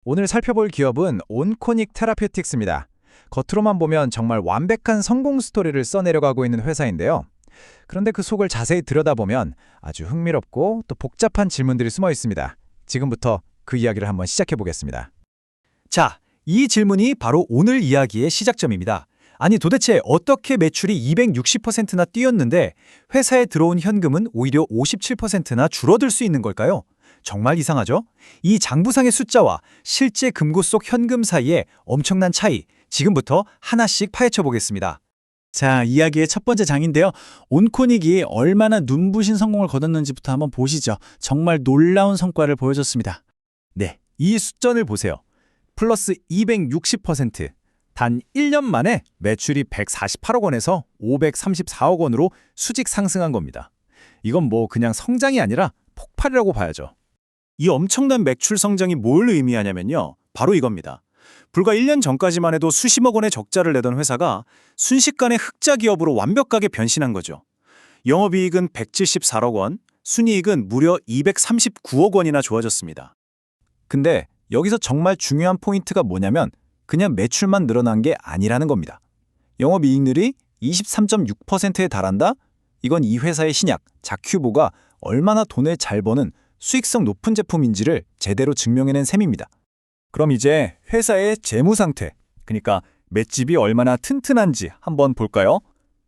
오늘 살펴볼 기업은 온코닉 테라퓨틱스입니다. 겉으로만 보면 정말 완벽한 성공 스토리를 써내려가고 있는 회사인데요. 그런데 그 속을 자세히 들여다보면 아주 흥미롭고 또 복잡한 질문들이 숨어 있습니다. 지금부터 그 이야기를 한번 시작해 보겠습니다. 자, 이 질문이 바로 오늘 이야기의 시작점입니다. 아니 도대체 어떻게 매출이 260%나 뛰었는데 회사에 들어온 현금은 오히려 57%나 줄어들 수 있는 걸까요? 정말 이상하죠? 이 장부상의 숫자와 실제 금고 속 현금 사이에 엄청난 차이, 지금부터 하나씩 파헤쳐 보겠습니다. 자, 이야기의 첫 번째 장인데요. 온코닉이 얼마나 눈부신 성공을 거뒀는지부터 한번 보시죠. 정말 놀라운 성과를 보여줬습니다. 네, 이 숫전을 보세요. 플러스 260%. 단 1년 만에 매출이 148억 원에서 534억 원으로 수직 상승한 겁니다. 이건 뭐 그냥 성장이 아니라 폭발이라고 봐야죠. 이 엄청난 매출 성장이 뭘 의미하냐면요. 바로 이겁니다. 불과 1년 전까지만 해도 수십억 원의 적자를 내던 회사가 순식간에 흑자 기업으로 완벽하게 변신한 거죠. 영업이익은 174억 원, 순이익은 무려 239억 원이나 좋아졌습니다. 근데 여기서 정말 중요한 포인트가 뭐냐면 그냥 매출만 늘어난 게 아니라는 겁니다. 영업이익률이 23.6%에 달한다? 이건 이 회사의 신약, 자큐보가 얼마나 돈을 잘 버는 수익성 높은 제품인지를 제대로 증명해낸 셈입니다. 그럼 이제 회사의 재무 상태, 그러니까 맷집이 얼마나 튼튼한지 한번 볼까요?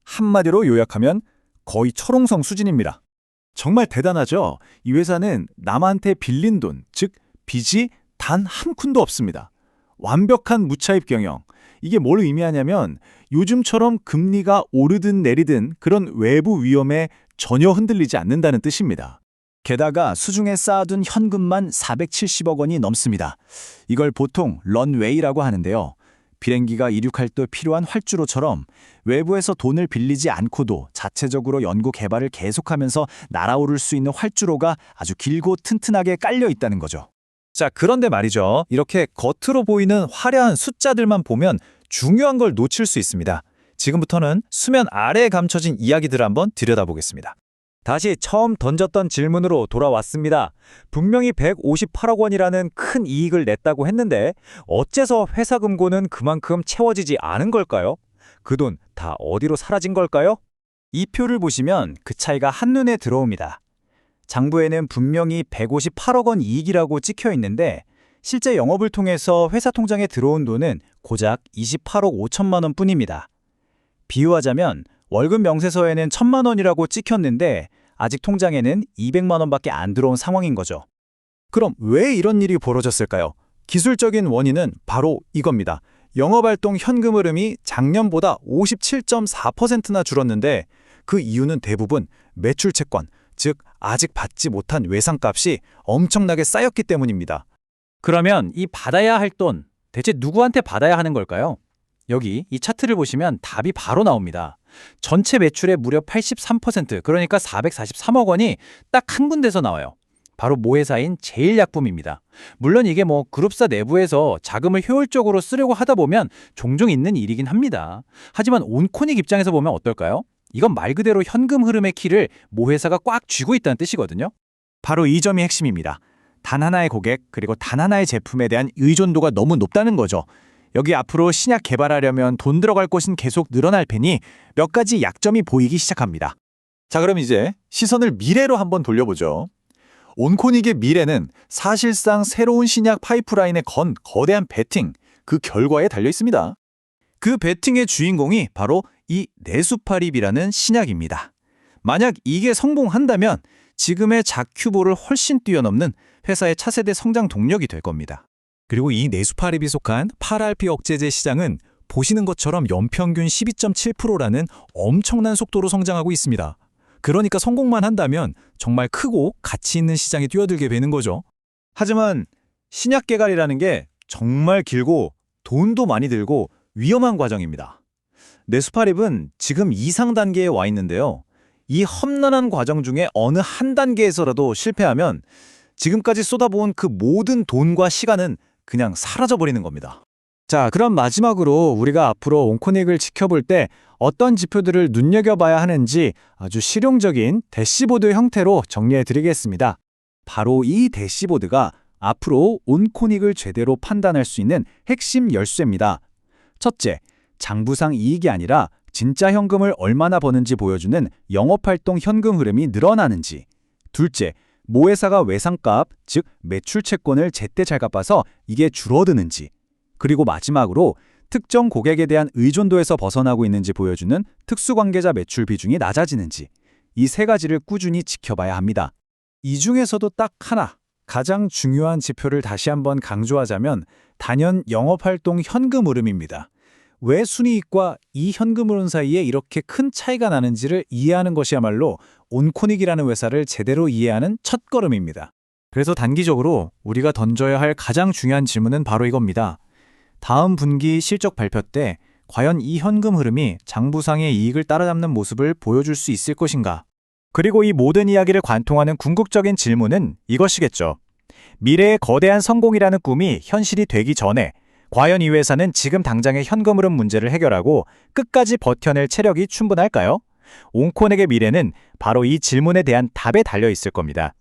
한마디로 요약하면 거의 철옹성 수준입니다. 정말 대단하죠? 이 회사는 남한테 빌린 돈, 즉 빚이 단 한 푼도 없습니다. 완벽한 무차입 경영. 이게 뭘 의미하냐면 요즘처럼 금리가 오르든 내리든 그런 외부 위험에 전혀 흔들리지 않는다는 뜻입니다. 게다가 수중에 쌓아둔 현금만 470억 원이 넘습니다. 이걸 보통 런웨이라고 하는데요. 비행기가 이륙할 때 필요한 활주로처럼 외부에서 돈을 빌리지 않고도 자체적으로 연구 개발을 계속하면서 날아오를 수 있는 활주로가 아주 길고 튼튼하게 깔려 있다는 거죠. 자, 그런데 말이죠. 이렇게 겉으로 보이는 화려한 숫자들만 보면 중요한 걸 놓칠 수 있습니다. 지금부터는 수면 아래에 감춰진 이야기들을 한번 들여다보겠습니다. 다시 처음 던졌던 질문으로 돌아왔습니다. 분명히 158억 원이라는 큰 이익을 냈다고 했는데 어째서 회사 금고는 그만큼 채워지지 않은 걸까요? 그 돈 다 어디로 사라진 걸까요? 이 표를 보시면 그 차이가 한눈에 들어옵니다. 장부에는 분명히 158억 원 이익이라고 찍혀 있는데 실제 영업을 통해서 회사 통장에 들어온 돈은 고작 28억 5천만 원 뿐입니다. 비유하자면 월급 명세서에는 1,000만 원이라고 찍혔는데 아직 통장에는 200만 원밖에 안 들어온 상황인 거죠. 그럼 왜 이런 일이 벌어졌을까요? 기술적인 원인은 바로 이겁니다. 영업활동 현금 흐름이 작년보다 57.4%나 줄었는데 그 이유는 대부분 매출 채권, 즉 아직 받지 못한 외상값이 엄청나게 쌓였기 때문입니다. 그러면 이 받아야 할 돈, 대체 누구한테 받아야 하는 걸까요? 여기 이 차트를 보시면 답이 바로 나옵니다. 전체 매출의 무려 83%, 그러니까 443억 원이 딱 한 군데서 나와요. 바로 모회사인 제일약품입니다. 물론 이게 그룹사 내부에서 자금을 효율적으로 쓰려고 하다 보면 종종 있는 일이긴 합니다. 하지만 온코닉 입장에서 보면 어떨까요? 이건 말 그대로 현금 흐름의 키를 모회사가 꽉 쥐고 있다는 뜻이거든요. 바로 이 점이 핵심입니다. 단 하나의 고객, 그리고 단 하나의 제품에 대한 의존도가 너무 높다는 거죠. 여기 앞으로 신약 개발하려면 돈 들어갈 곳은 계속 늘어날 테니 몇 가지 약점이 보이기 시작합니다. 자, 그럼 이제 시선을 미래로 한번 돌려보죠. 온코닉의 미래는 사실상 새로운 신약 파이프라인에 건 거대한 베팅, 그 결과에 달려 있습니다. 그 베팅의 주인공이 바로 이 네수파립이라는 신약입니다. 만약 이게 성공한다면 지금의 자큐보를 훨씬 뛰어넘는 회사의 차세대 성장 동력이 될 겁니다. 그리고 이 네수파립이 속한 파랄피 억제제 시장은 보시는 것처럼 연평균 12.7%라는 엄청난 속도로 성장하고 있습니다. 그러니까 성공만 한다면 정말 크고 가치 있는 시장에 뛰어들게 되는 거죠. 하지만 신약 개발이라는 게 정말 길고 돈도 많이 들고 위험한 과정입니다. 네수파립은 지금 이상 단계에 와 있는데요. 이 험난한 과정 중에 어느 한 단계에서라도 실패하면 지금까지 쏟아부은 그 모든 돈과 시간은 그냥 사라져버리는 겁니다. 자, 그럼 마지막으로 우리가 앞으로 온코닉을 지켜볼 때 어떤 지표들을 눈여겨봐야 하는지 아주 실용적인 대시보드 형태로 정리해드리겠습니다. 바로 이 대시보드가 앞으로 온코닉을 제대로 판단할 수 있는 핵심 열쇠입니다. 첫째, 장부상 이익이 아니라 진짜 현금을 얼마나 버는지 보여주는 영업활동 현금 흐름이 늘어나는지. 둘째, 모 회사가 외상값, 즉 매출 채권을 제때 잘 갚아서 이게 줄어드는지. 그리고 마지막으로 특정 고객에 대한 의존도에서 벗어나고 있는지 보여주는 특수관계자 매출 비중이 낮아지는지. 이 세 가지를 꾸준히 지켜봐야 합니다. 이 중에서도 딱 하나, 가장 중요한 지표를 다시 한번 강조하자면 단연 영업활동 현금 흐름입니다. 왜 순이익과 이 현금 흐름 사이에 이렇게 큰 차이가 나는지를 이해하는 것이야말로 온코닉이라는 회사를 제대로 이해하는 첫걸음입니다. 그래서 단기적으로 우리가 던져야 할 가장 중요한 질문은 바로 이겁니다. 다음 분기 실적 발표 때 과연 이 현금 흐름이 장부상의 이익을 따라잡는 모습을 보여줄 수 있을 것인가? 그리고 이 모든 이야기를 관통하는 궁극적인 질문은 이것이겠죠. 미래의 거대한 성공이라는 꿈이 현실이 되기 전에 과연 이 회사는 지금 당장의 현금 흐름 문제를 해결하고 끝까지 버텨낼 체력이 충분할까요? 온코넥의 미래는 바로 이 질문에 대한 답에 달려 있을 겁니다.